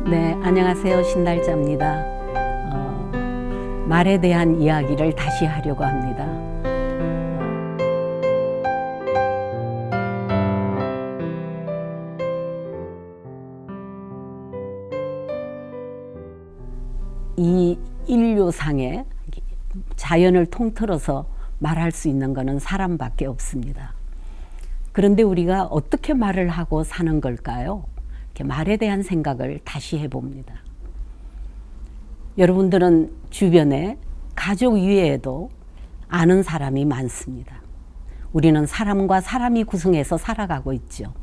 네, 안녕하세요. 신달자입니다. 말에 대한 이야기를 다시 하려고 합니다. 이 인류상에 자연을 통틀어서 말할 수 있는 것은 사람밖에 없습니다. 그런데 우리가 어떻게 말을 하고 사는 걸까요? 말에 대한 생각을 다시 해봅니다. 여러분들은 주변에 가족 외에도 아는 사람이 많습니다. 우리는 사람과 사람이 구성해서 살아가고 있죠.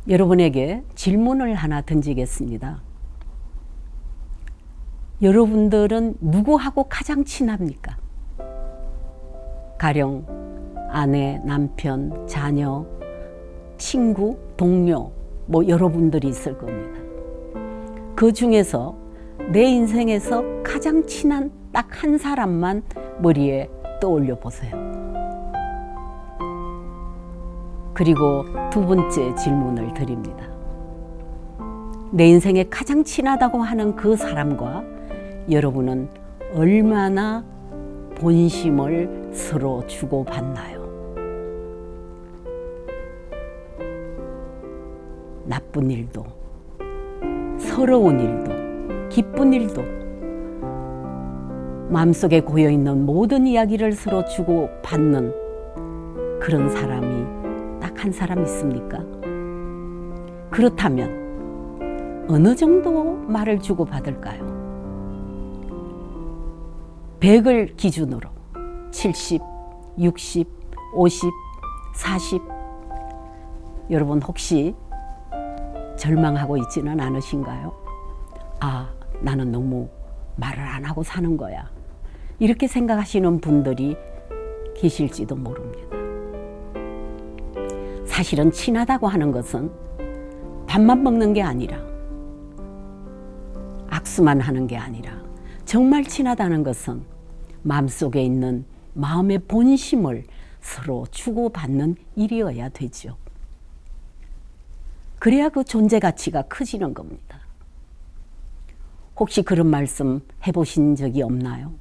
여러분에게 질문을 하나 던지겠습니다. 여러분들은 누구하고 가장 친합니까? 가령 아내, 남편, 자녀, 친구, 동료, 여러분들이 있을 겁니다. 그 중에서 내 인생에서 가장 친한 딱 한 사람만 머리에 떠올려 보세요. 그리고 두 번째 질문을 드립니다. 내 인생에 가장 친하다고 하는 그 사람과 여러분은 얼마나 본심을 서로 주고받나요? 나쁜 일도, 서러운 일도, 기쁜 일도, 마음속에 고여있는 모든 이야기를 서로 주고받는 그런 사람이 딱 한 사람 있습니까? 그렇다면 어느 정도 말을 주고받을까요? 100을 기준으로 70, 60, 50, 40 여러분 혹시 절망하고 있지는 않으신가요? 아, 나는 너무 말을 안 하고 사는 거야. 이렇게 생각하시는 분들이 계실지도 모릅니다. 사실은 친하다고 하는 것은 밥만 먹는 게 아니라 악수만 하는 게 아니라 정말 친하다는 것은 마음속에 있는 마음의 본심을 서로 주고받는 일이어야 되죠. 그래야 그 존재 가치가 커지는 겁니다. 혹시 그런 말씀 해보신 적이 없나요?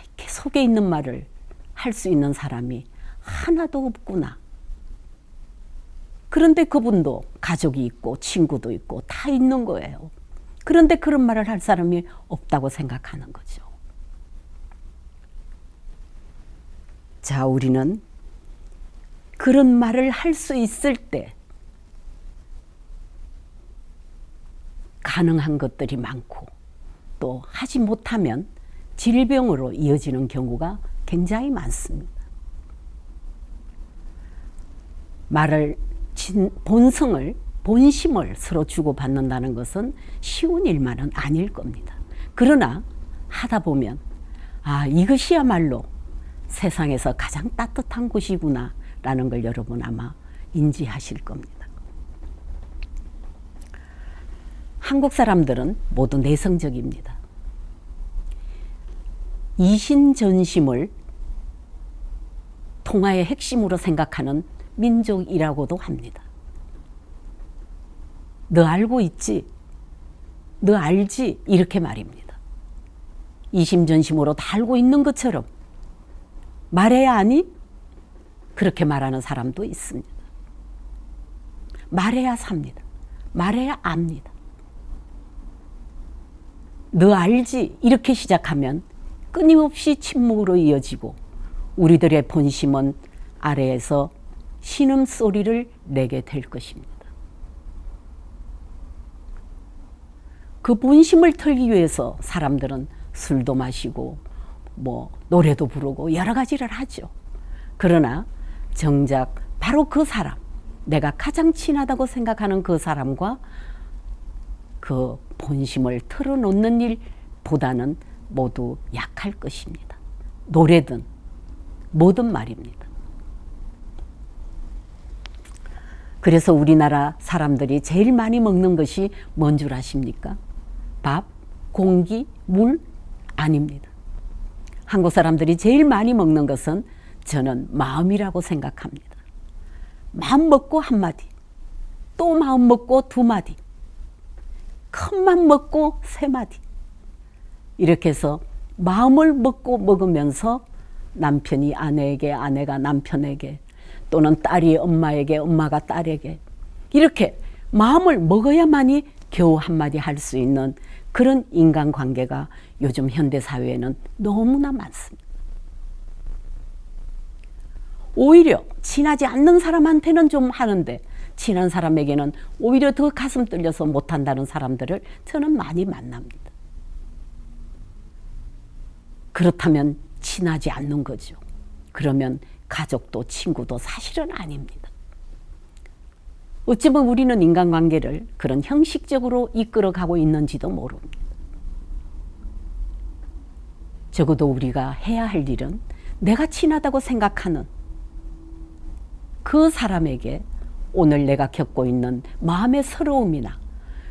이렇게 속에 있는 말을 할 수 있는 사람이 하나도 없구나. 그런데 그분도 가족이 있고 친구도 있고 다 있는 거예요. 그런데 그런 말을 할 사람이 없다고 생각하는 거죠. 자, 우리는 그런 말을 할 수 있을 때 가능한 것들이 많고 또 하지 못하면 질병으로 이어지는 경우가 굉장히 많습니다. 말을 본성을 본심을 서로 주고받는다는 것은 쉬운 일만은 아닐 겁니다. 그러나 하다 보면 이것이야말로 세상에서 가장 따뜻한 곳이구나 라는 걸 여러분 아마 인지하실 겁니다. 한국 사람들은 모두 내성적입니다. 이신전심을 통화의 핵심으로 생각하는 민족이라고도 합니다. 너 알고 있지? 너 알지? 이렇게 말입니다. 이심전심으로 다 알고 있는 것처럼 말해야 아니? 그렇게 말하는 사람도 있습니다. 말해야 삽니다. 말해야 압니다. 너 알지? 이렇게 시작하면 끊임없이 침묵으로 이어지고 우리들의 본심은 아래에서 신음소리를 내게 될 것입니다. 그 본심을 털기 위해서 사람들은 술도 마시고 노래도 부르고 여러 가지를 하죠. 그러나 정작 바로 그 사람, 내가 가장 친하다고 생각하는 그 사람과 그 본심을 털어놓는 일보다는 모두 약할 것입니다. 노래든 뭐든 말입니다. 그래서 우리나라 사람들이 제일 많이 먹는 것이 뭔 줄 아십니까? 밥, 공기, 물? 아닙니다. 한국 사람들이 제일 많이 먹는 것은 저는 마음이라고 생각합니다. 마음 먹고 한마디. 또 마음 먹고 2마디, 큰맘 먹고 3마디, 이렇게 해서 마음을 먹고 먹으면서 남편이 아내에게, 아내가 남편에게, 또는 딸이 엄마에게, 엄마가 딸에게, 이렇게 마음을 먹어야만이 겨우 한마디 할 수 있는 그런 인간관계가 요즘 현대사회에는 너무나 많습니다. 오히려 친하지 않는 사람한테는 좀 하는데 친한 사람에게는 오히려 더 가슴 뚫려서 못한다는 사람들을 저는 많이 만납니다. 그렇다면 친하지 않는 거죠. 그러면 가족도 친구도 사실은 아닙니다. 어쩌면 우리는 인간관계를 그런 형식적으로 이끌어가고 있는지도 모릅니다. 적어도 우리가 해야 할 일은 내가 친하다고 생각하는 그 사람에게 오늘 내가 겪고 있는 마음의 서러움이나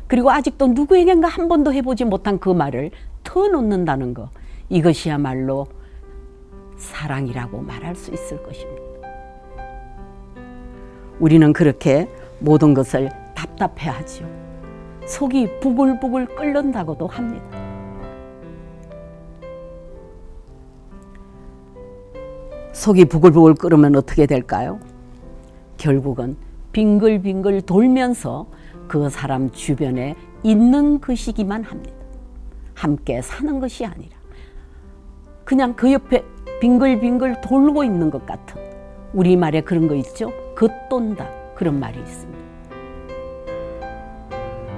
그리고 아직도 누구에겐가 한 번도 해보지 못한 그 말을 터놓는다는 거, 이것이야말로 사랑이라고 말할 수 있을 것입니다. 우리는 그렇게 모든 것을 답답해하죠. 속이 부글부글 끓는다고도 합니다. 속이 부글부글 끓으면 어떻게 될까요? 결국은 빙글빙글 돌면서 그 사람 주변에 있는 것이기만 합니다. 함께 사는 것이 아니라 그냥 그 옆에 빙글빙글 돌고 있는 것 같은, 우리말에 그런 거 있죠? 겉돈다, 그런 말이 있습니다.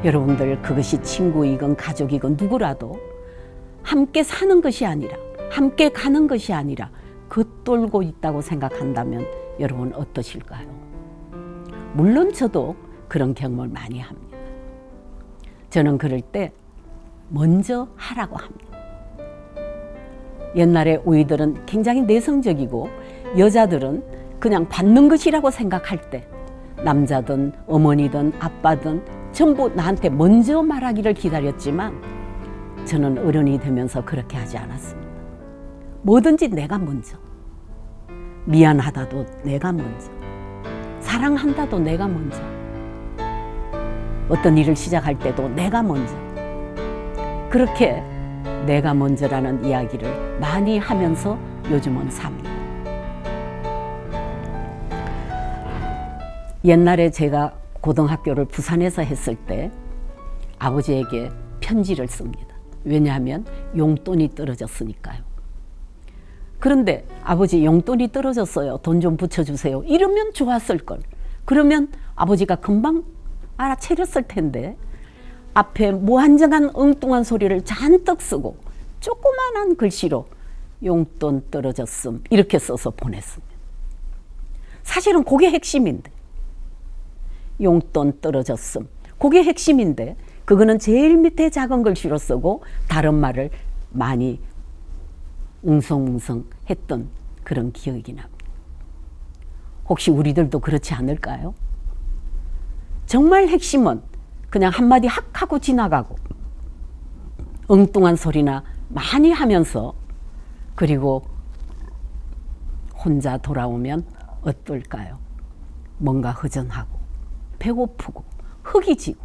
여러분들, 그것이 친구이건 가족이건 누구라도 함께 사는 것이 아니라, 함께 가는 것이 아니라 겉돌고 있다고 생각한다면 여러분 어떠실까요? 물론 저도 그런 경험을 많이 합니다. 저는 그럴 때 먼저 하라고 합니다. 옛날에 우리들은 굉장히 내성적이고 여자들은 그냥 받는 것이라고 생각할 때 남자든 어머니든 아빠든 전부 나한테 먼저 말하기를 기다렸지만 저는 어른이 되면서 그렇게 하지 않았습니다. 뭐든지 내가 먼저, 미안하다도 내가 먼저, 사랑한다도 내가 먼저, 어떤 일을 시작할 때도 내가 먼저, 그렇게 내가 먼저라는 이야기를 많이 하면서 요즘은 삽니다. 옛날에 제가 고등학교를 부산에서 했을 때 아버지에게 편지를 씁니다. 왜냐하면 용돈이 떨어졌으니까요. 그런데 아버지, 용돈이 떨어졌어요. 돈 좀 붙여주세요. 이러면 좋았을 걸. 그러면 아버지가 금방 알아차렸을 텐데 앞에 무한정한 엉뚱한 소리를 잔뜩 쓰고 조그만한 글씨로 용돈 떨어졌음 이렇게 써서 보냈습니다. 사실은 그게 핵심인데, 용돈 떨어졌음, 그게 핵심인데 그거는 제일 밑에 작은 글씨로 쓰고 다른 말을 많이 웅성웅성 했던 그런 기억이 납니다. 혹시 우리들도 그렇지 않을까요? 정말 핵심은 그냥 한마디 확 하고 지나가고 엉뚱한 소리나 많이 하면서 그리고 혼자 돌아오면 어떨까요? 뭔가 허전하고 배고프고 허기지고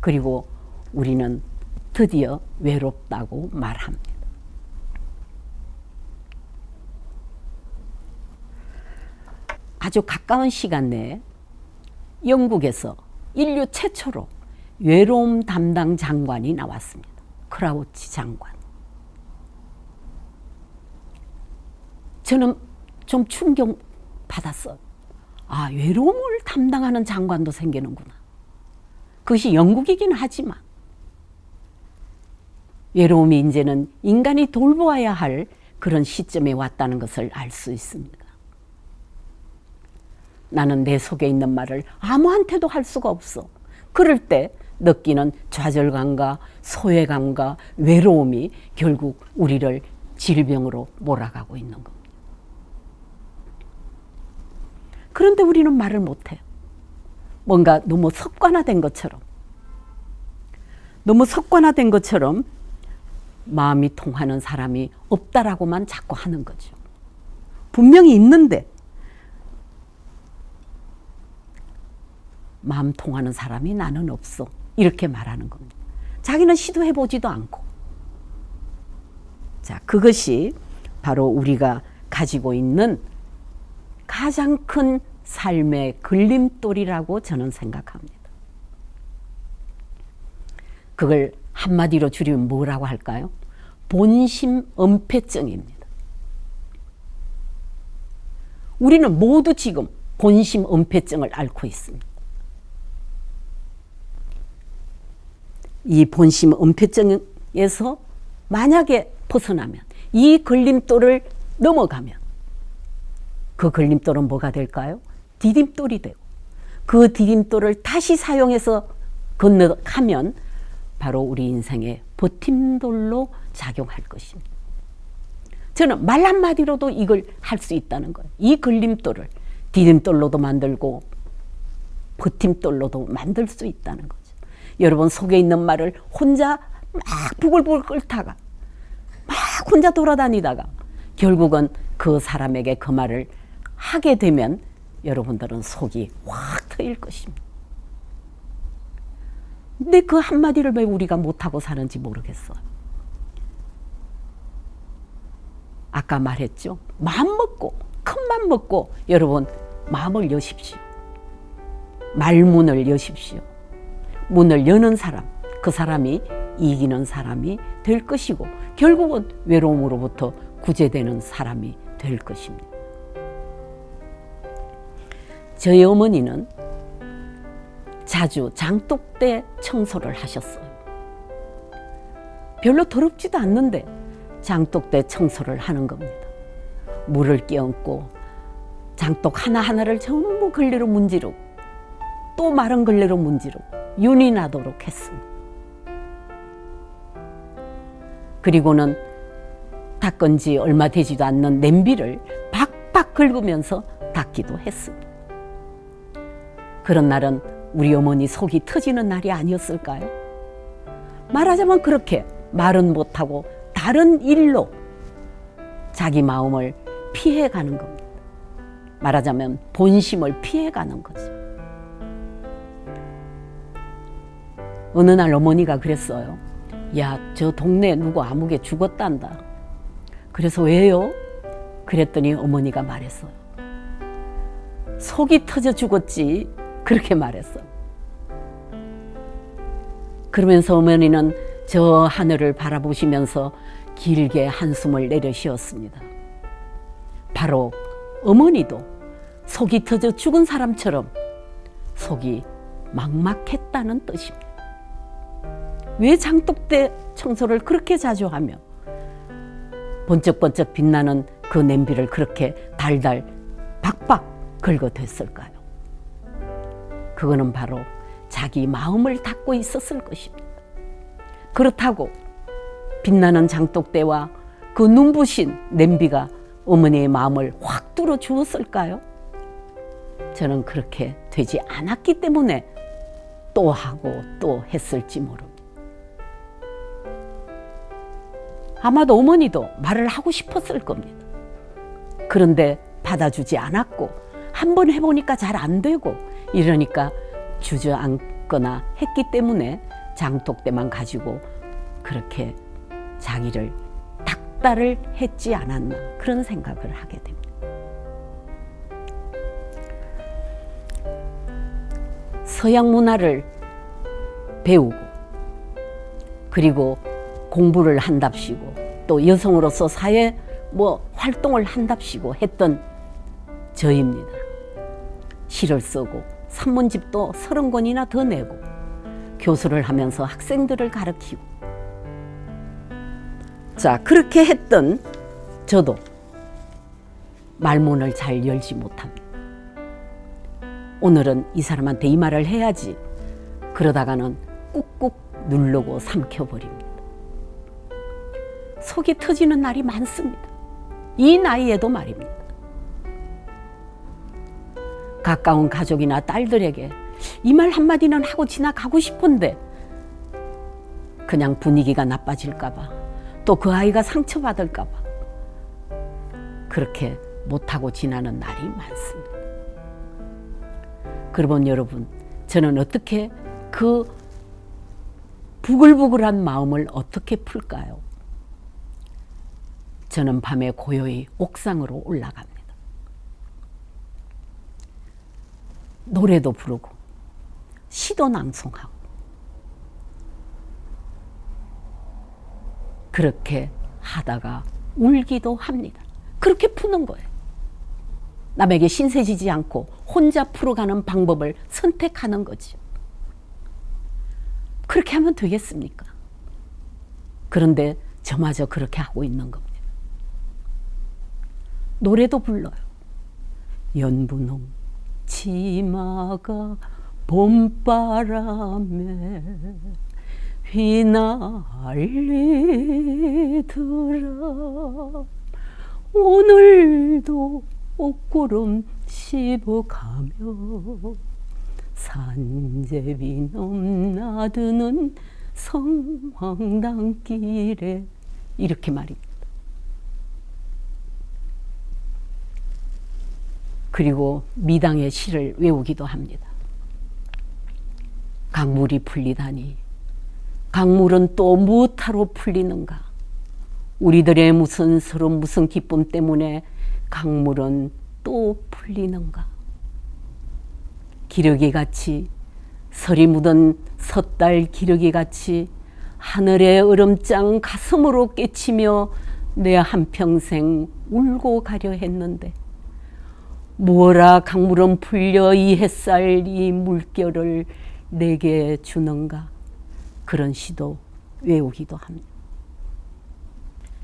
그리고 우리는 드디어 외롭다고 말합니다. 아주 가까운 시간 내에 영국에서 인류 최초로 외로움 담당 장관이 나왔습니다. 크라우치 장관. 저는 좀 충격받았어요. 아, 외로움을 담당하는 장관도 생기는구나. 그것이 영국이긴 하지만 외로움이 이제는 인간이 돌보아야 할 그런 시점에 왔다는 것을 알 수 있습니다. 나는 내 속에 있는 말을 아무한테도 할 수가 없어. 그럴 때 느끼는 좌절감과 소외감과 외로움이 결국 우리를 질병으로 몰아가고 있는 겁니다. 그런데 우리는 말을 못해요. 뭔가 너무 습관화된 것처럼, 마음이 통하는 사람이 없다라고만 자꾸 하는 거죠. 분명히 있는데 마음 통하는 사람이 나는 없어. 이렇게 말하는 겁니다. 자기는 시도해보지도 않고. 자, 그것이 바로 우리가 가지고 있는 가장 큰 삶의 걸림돌이라고 저는 생각합니다. 그걸 한마디로 줄이면 뭐라고 할까요? 본심 엄폐증입니다. 우리는 모두 지금 본심 엄폐증을 앓고 있습니다. 이 본심 엄폐증에서 만약에 벗어나면, 이 걸림돌을 넘어가면 그 걸림돌은 뭐가 될까요? 디딤돌이 되고, 그 디딤돌을 다시 사용해서 건너가면 바로 우리 인생의 버팀돌로 작용할 것입니다. 저는 말 한마디로도 이걸 할 수 있다는 거예요. 이 걸림돌을 디딤돌로도 만들고 버팀돌로도 만들 수 있다는 거죠. 여러분 속에 있는 말을 혼자 막 부글부글 끓다가 막 혼자 돌아다니다가 결국은 그 사람에게 그 말을 하게 되면 여러분들은 속이 확 트일 것입니다. 근데 그 한마디를 왜 우리가 못하고 사는지 모르겠어요. 아까 말했죠. 마음 먹고, 큰 맘 먹고 여러분 마음을 여십시오. 말문을 여십시오. 문을 여는 사람, 그 사람이 이기는 사람이 될 것이고 결국은 외로움으로부터 구제되는 사람이 될 것입니다. 저희 어머니는 자주 장독대 청소를 하셨어요. 별로 더럽지도 않는데 장독대 청소를 하는 겁니다. 물을 끼얹고 장독 하나하나를 전부 걸레로 문지르고 또 마른 걸레로 문지르고 윤이 나도록 했습니다. 그리고는 닦은 지 얼마 되지도 않는 냄비를 박박 긁으면서 닦기도 했습니다. 그런 날은 우리 어머니 속이 터지는 날이 아니었을까요? 말하자면 그렇게 말은 못하고 다른 일로 자기 마음을 피해가는 겁니다. 말하자면 본심을 피해가는 거죠. 어느 날 어머니가 그랬어요. 야, 저 동네 누구 아무개 죽었단다. 그래서 왜요? 그랬더니 어머니가 말했어요. 속이 터져 죽었지. 그렇게 말했어요. 그러면서 어머니는 저 하늘을 바라보시면서 길게 한숨을 내려쉬었습니다. 바로 어머니도 속이 터져 죽은 사람처럼 속이 막막했다는 뜻입니다. 왜 장독대 청소를 그렇게 자주 하며 번쩍번쩍 빛나는 그 냄비를 그렇게 달달 박박 긁어댔을까요? 그거는 바로 자기 마음을 닫고 있었을 것입니다. 그렇다고 빛나는 장독대와 그 눈부신 냄비가 어머니의 마음을 확 뚫어 주었을까요? 저는 그렇게 되지 않았기 때문에 또 하고 또 했을지 모릅니다. 아마도 어머니도 말을 하고 싶었을 겁니다. 그런데 받아주지 않았고 한번 해보니까 잘 안 되고 이러니까 주저앉거나 했기 때문에 장독대만 가지고 그렇게 자기를 닥달을 했지 않았나 그런 생각을 하게 됩니다. 서양 문화를 배우고 그리고 공부를 한답시고 또 여성으로서 사회 활동을 한답시고 했던 저입니다. 시를 쓰고 산문집도 30권이나 더 내고 교수를 하면서 학생들을 가르치고 자 그렇게 했던 저도 말문을 잘 열지 못합니다. 오늘은 이 사람한테 이 말을 해야지 그러다가는 꾹꾹 누르고 삼켜버립니다. 속이 터지는 날이 많습니다. 이 나이에도 말입니다. 가까운 가족이나 딸들에게 이 말 한마디는 하고 지나가고 싶은데 그냥 분위기가 나빠질까봐 또 그 아이가 상처받을까봐 그렇게 못하고 지나는 날이 많습니다. 그러면 여러분 저는 어떻게 그 부글부글한 마음을 어떻게 풀까요? 저는 밤에 고요히 옥상으로 올라갑니다. 노래도 부르고 시도 낭송하고 그렇게 하다가 울기도 합니다. 그렇게 푸는 거예요. 남에게 신세지지 않고 혼자 풀어가는 방법을 선택하는 거죠. 그렇게 하면 되겠습니까? 그런데 저마저 그렇게 하고 있는 겁니다. 노래도 불러요. 연분홍 치마가 봄바람에 휘날리더라. 오늘도 옷구름 씹어가며 산제비 넘나드는 성황당길에, 이렇게 말입니다. 그리고 미당의 시를 외우기도 합니다. 강물이 풀리다니 강물은 또 무엇하러 풀리는가? 우리들의 무슨 서름 무슨 기쁨 때문에 강물은 또 풀리는가? 기러기같이 설이 묻은 섣달 기러기같이 하늘의 얼음장 가슴으로 깨치며 내 한평생 울고 가려 했는데 뭐라 강물은 풀려 이 햇살 이 물결을 내게 주는가? 그런 시도 외우기도 합니다.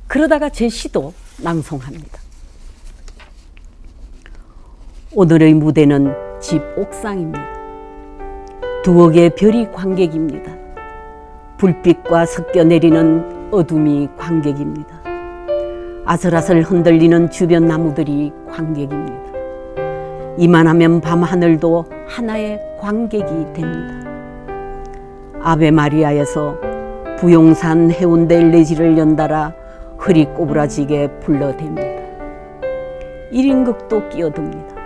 그러다가 제 시도 낭송합니다. 오늘의 무대는 집 옥상입니다. 두억의 별이 관객입니다. 불빛과 섞여 내리는 어둠이 관객입니다. 아슬아슬 흔들리는 주변 나무들이 관객입니다. 이만하면 밤하늘도 하나의 관객이 됩니다. 아베 마리아에서 부용산 해운대 레지를 연달아 흐리 꼬부라지게 불러댑니다. 1인극도 끼어듭니다.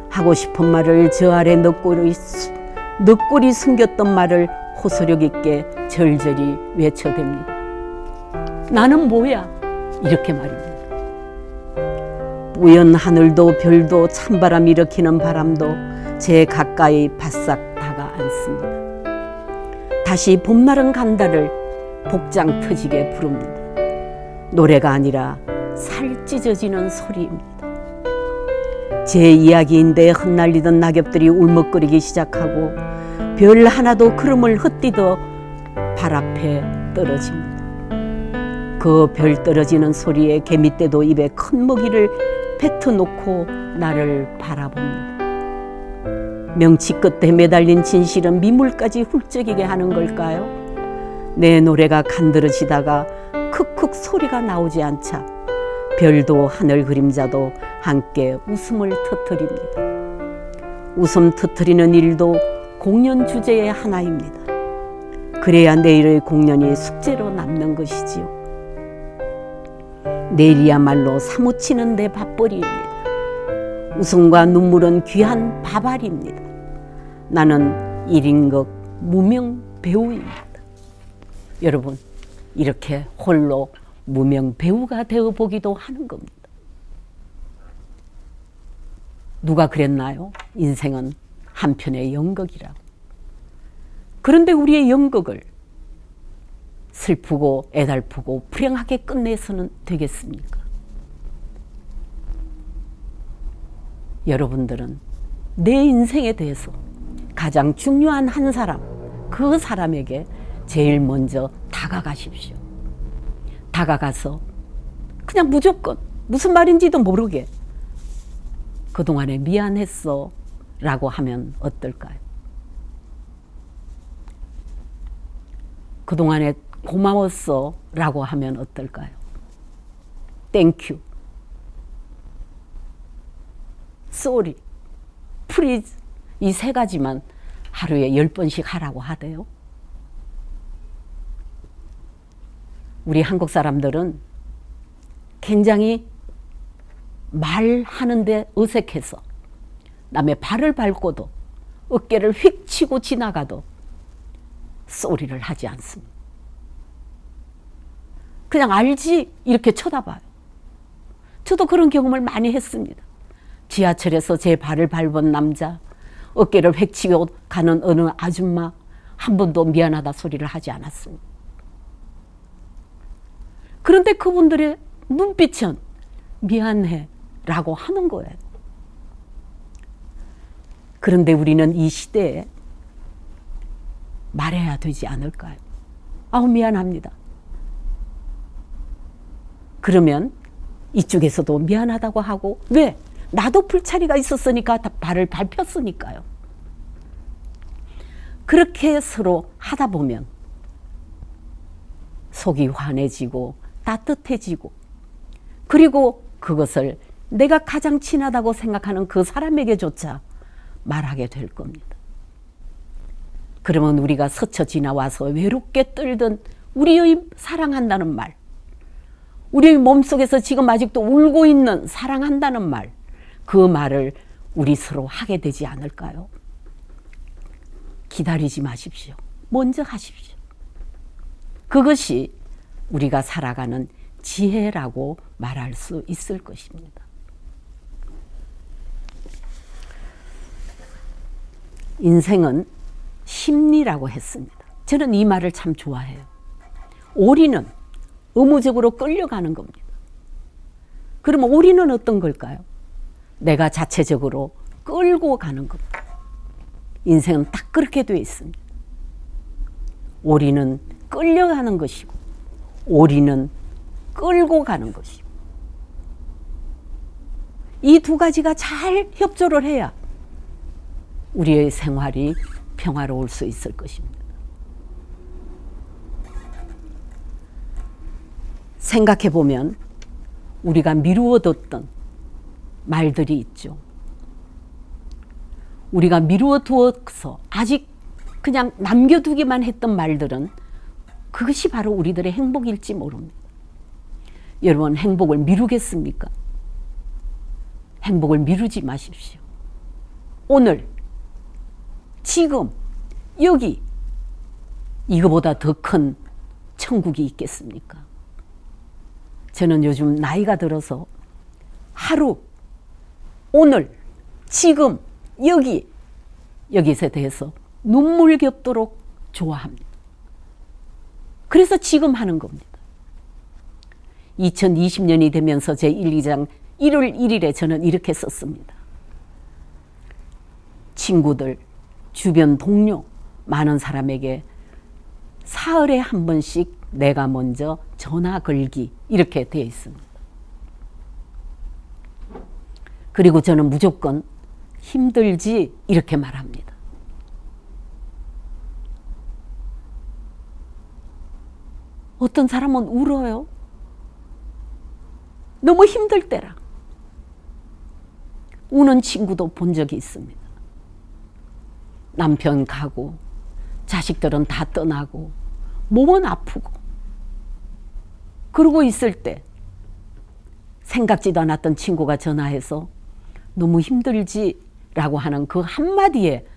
하고 싶은 말을 저 아래 넋골이 숨겼던 말을 호소력 있게 절절히 외쳐댑니다. 나는 뭐야? 이렇게 말입니다. 뿌연 하늘도 별도 찬바람 일으키는 바람도 제 가까이 바싹 다가앉습니다. 다시 봄날은 간다를 복장 터지게 부릅니다. 노래가 아니라 살 찢어지는 소리입니다. 제 이야기인데 흩날리던 낙엽들이 울먹거리기 시작하고 별 하나도 구름을 흩디더 발 앞에 떨어집니다. 그 별 떨어지는 소리에 개미떼도 입에 큰 먹이를 뱉어놓고 나를 바라봅니다. 명치 끝에 매달린 진실은 미물까지 훌쩍이게 하는 걸까요? 내 노래가 간드러지다가 크크 소리가 나오지 않자 별도 하늘 그림자도 함께 웃음을 터뜨립니다. 웃음 터뜨리는 일도 공연 주제의 하나입니다. 그래야 내일의 공연이 숙제로 남는 것이지요. 내일이야말로 사무치는 데 밥벌이입니다. 웃음과 눈물은 귀한 밥알입니다. 나는 1인극 무명 배우입니다. 여러분, 이렇게 홀로 무명 배우가 되어보기도 하는 겁니다. 누가 그랬나요? 인생은 한편의 연극이라고. 그런데 우리의 연극을 슬프고 애달프고 불행하게 끝내서는 되겠습니까? 여러분들은 내 인생에 대해서 가장 중요한 한 사람, 그 사람에게 제일 먼저 다가가십시오. 다가가서 그냥 무조건 무슨 말인지도 모르게 그동안에 미안했어 라고 하면 어떨까요? 그동안에 고마웠어 라고 하면 어떨까요? 땡큐, 쏘리, 프리즈, 이 세 가지만 하루에 10번씩 하라고 하대요. 우리 한국 사람들은 굉장히 말하는데 어색해서 남의 발을 밟고도 어깨를 휙 치고 지나가도 소리를 하지 않습니다. 그냥 알지 이렇게 쳐다봐요. 저도 그런 경험을 많이 했습니다. 지하철에서 제 발을 밟은 남자, 어깨를 휙 치고 가는 어느 아줌마, 한 번도 미안하다 소리를 하지 않았습니다. 그런데 그분들의 눈빛은 미안해 라고 하는 거예요. 그런데 우리는 이 시대에 말해야 되지 않을까요? 아우 미안합니다. 그러면 이쪽에서도 미안하다고 하고, 왜? 나도 불찰이가 있었으니까 발을 밟혔으니까요. 그렇게 서로 하다 보면 속이 환해지고 따뜻해지고, 그리고 그것을 내가 가장 친하다고 생각하는 그 사람에게조차 말하게 될 겁니다. 그러면 우리가 스쳐 지나와서 외롭게 떨던 우리의 사랑한다는 말, 우리의 몸속에서 지금 아직도 울고 있는 사랑한다는 말, 그 말을 우리 서로 하게 되지 않을까요? 기다리지 마십시오. 먼저 하십시오. 그것이 우리가 살아가는 지혜라고 말할 수 있을 것입니다. 인생은 심리라고 했습니다. 저는 이 말을 참 좋아해요. 오리는 의무적으로 끌려가는 겁니다. 그러면 오리는 어떤 걸까요? 내가 자체적으로 끌고 가는 겁니다. 인생은 딱 그렇게 되어 있습니다. 오리는 끌려가는 것이고, 오리는 끌고 가는 것이고, 이 두 가지가 잘 협조를 해야 우리의 생활이 평화로울 수 있을 것입니다. 생각해 보면 우리가 미루어뒀던 말들이 있죠. 우리가 미루어두어서 아직 그냥 남겨두기만 했던 말들은 그것이 바로 우리들의 행복일지 모릅니다. 여러분, 행복을 미루겠습니까? 행복을 미루지 마십시오. 오늘, 지금, 여기, 이거보다 더 큰 천국이 있겠습니까? 저는 요즘 나이가 들어서 하루, 오늘, 지금, 여기에 대해서 눈물겹도록 좋아합니다. 그래서 지금 하는 겁니다. 2020년이 되면서 제 1, 2장 1월 1일에 저는 이렇게 썼습니다. 친구들, 주변 동료, 많은 사람에게 사흘에 한 번씩 내가 먼저 전화 걸기, 이렇게 되어 있습니다. 그리고 저는 무조건 힘들지 이렇게 말합니다. 어떤 사람은 울어요. 너무 힘들 때라. 우는 친구도 본 적이 있습니다. 남편 가고 자식들은 다 떠나고 몸은 아프고 그러고 있을 때 생각지도 않았던 친구가 전화해서 너무 힘들지? 라고 하는 그 한마디에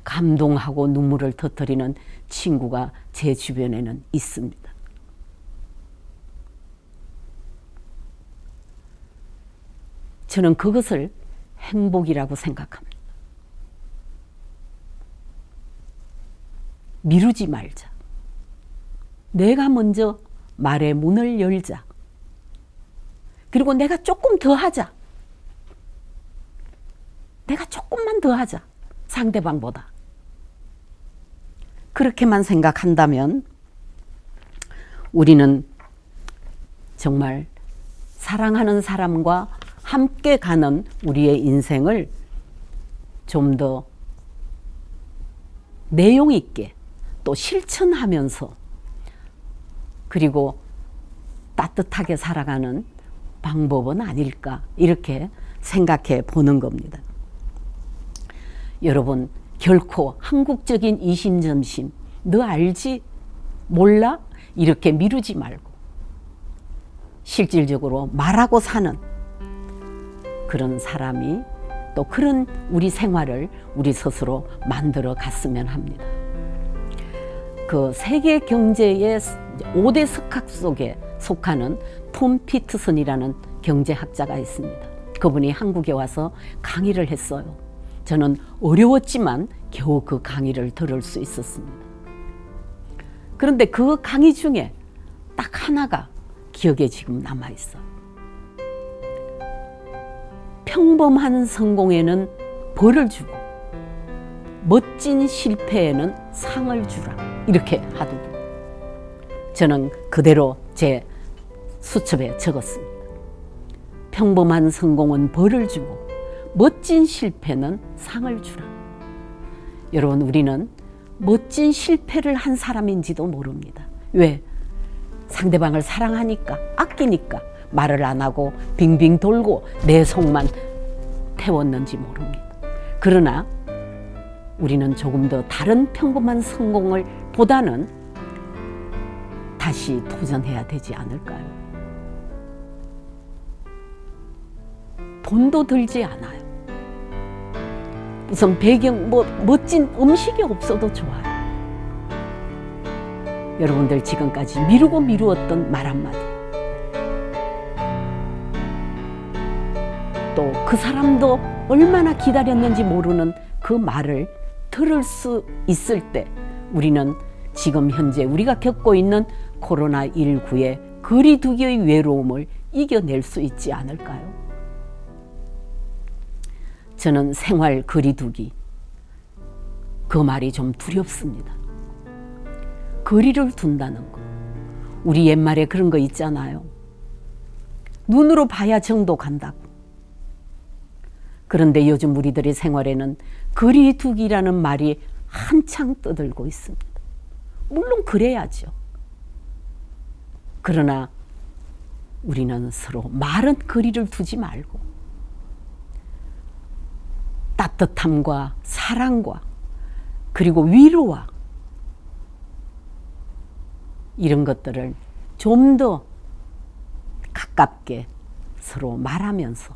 감동하고 눈물을 터뜨리는 친구가 제 주변에는 있습니다. 저는 그것을 행복이라고 생각합니다. 미루지 말자. 내가 먼저 말의 문을 열자. 그리고 내가 조금 더 하자. 내가 조금만 더 하자. 상대방보다. 그렇게만 생각한다면 우리는 정말 사랑하는 사람과 함께 가는 우리의 인생을 좀 더 내용 있게 또 실천하면서 그리고 따뜻하게 살아가는 방법은 아닐까 이렇게 생각해 보는 겁니다. 여러분, 결코 한국적인 이심점심, 너 알지? 몰라? 이렇게 미루지 말고 실질적으로 말하고 사는 그런 사람이 또 그런 우리 생활을 우리 스스로 만들어 갔으면 합니다. 그 세계 경제의 5대 석학 속에 속하는 톰 피터슨이라는 경제학자가 있습니다. 그분이 한국에 와서 강의를 했어요. 저는 어려웠지만 겨우 그 강의를 들을 수 있었습니다. 그런데 그 강의 중에 딱 하나가 기억에 지금 남아있어요. 평범한 성공에는 벌을 주고 멋진 실패에는 상을 주라, 이렇게 하더군요. 저는 그대로 제 수첩에 적었습니다. 평범한 성공은 벌을 주고 멋진 실패는 상을 주라. 여러분, 우리는 멋진 실패를 한 사람인지도 모릅니다. 왜? 상대방을 사랑하니까, 아끼니까 말을 안 하고 빙빙 돌고 내 속만 태웠는지 모릅니다. 그러나 우리는 조금 더 다른 평범한 성공을 보다는 다시 도전해야 되지 않을까요? 돈도 들지 않아요. 무슨 배경, 멋진 음식이 없어도 좋아요. 여러분들 지금까지 미루고 미루었던 말 한마디, 또 그 사람도 얼마나 기다렸는지 모르는 그 말을 들을 수 있을 때 우리는 지금 현재 우리가 겪고 있는 코로나19의 거리두기의 외로움을 이겨낼 수 있지 않을까요? 저는 생활 거리두기, 그 말이 좀 두렵습니다. 거리를 둔다는 거. 우리 옛말에 그런 거 있잖아요. 눈으로 봐야 정도 간다고. 그런데 요즘 우리들의 생활에는 거리두기라는 말이 한창 떠들고 있습니다. 물론 그래야죠. 그러나 우리는 서로 말은 거리를 두지 말고 따뜻함과 사랑과 그리고 위로와 이런 것들을 좀 더 가깝게 서로 말하면서,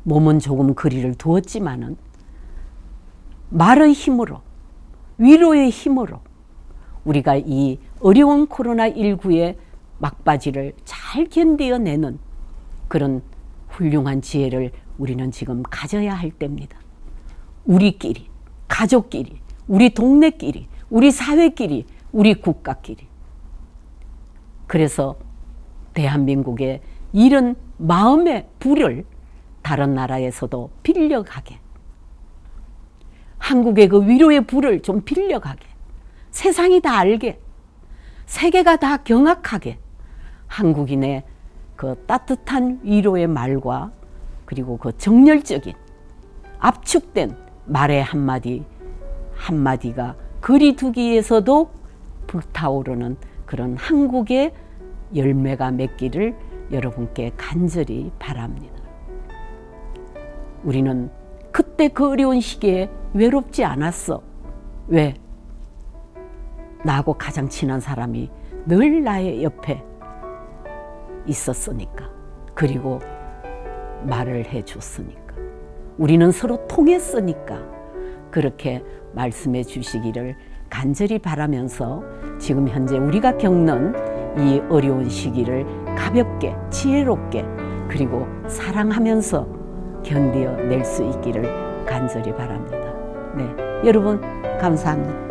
몸은 조금 거리를 두었지만은 말의 힘으로, 위로의 힘으로 우리가 이 어려운 코로나19의 막바지를 잘 견뎌내는 그런 훌륭한 지혜를 우리는 지금 가져야 할 때입니다. 우리끼리, 가족끼리, 우리 동네끼리, 우리 사회끼리, 우리 국가끼리. 그래서 대한민국의 이런 마음의 불을 다른 나라에서도 빌려가게, 한국의 그 위로의 불을 좀 빌려가게, 세상이 다 알게, 세계가 다 경악하게 한국인의 그 따뜻한 위로의 말과 그리고 그 정열적인 압축된 말의 한마디 한마디가 거리두기에서도 불타오르는 그런 한국의 열매가 맺기를 여러분께 간절히 바랍니다. 우리는 그때 그 어려운 시기에 외롭지 않았어. 왜? 나하고 가장 친한 사람이 늘 나의 옆에 있었으니까. 그리고 말을 해줬으니까. 우리는 서로 통했으니까. 그렇게 말씀해 주시기를 간절히 바라면서 지금 현재 우리가 겪는 이 어려운 시기를 가볍게, 지혜롭게, 그리고 사랑하면서 견뎌낼 수 있기를 간절히 바랍니다. 네, 여러분 감사합니다.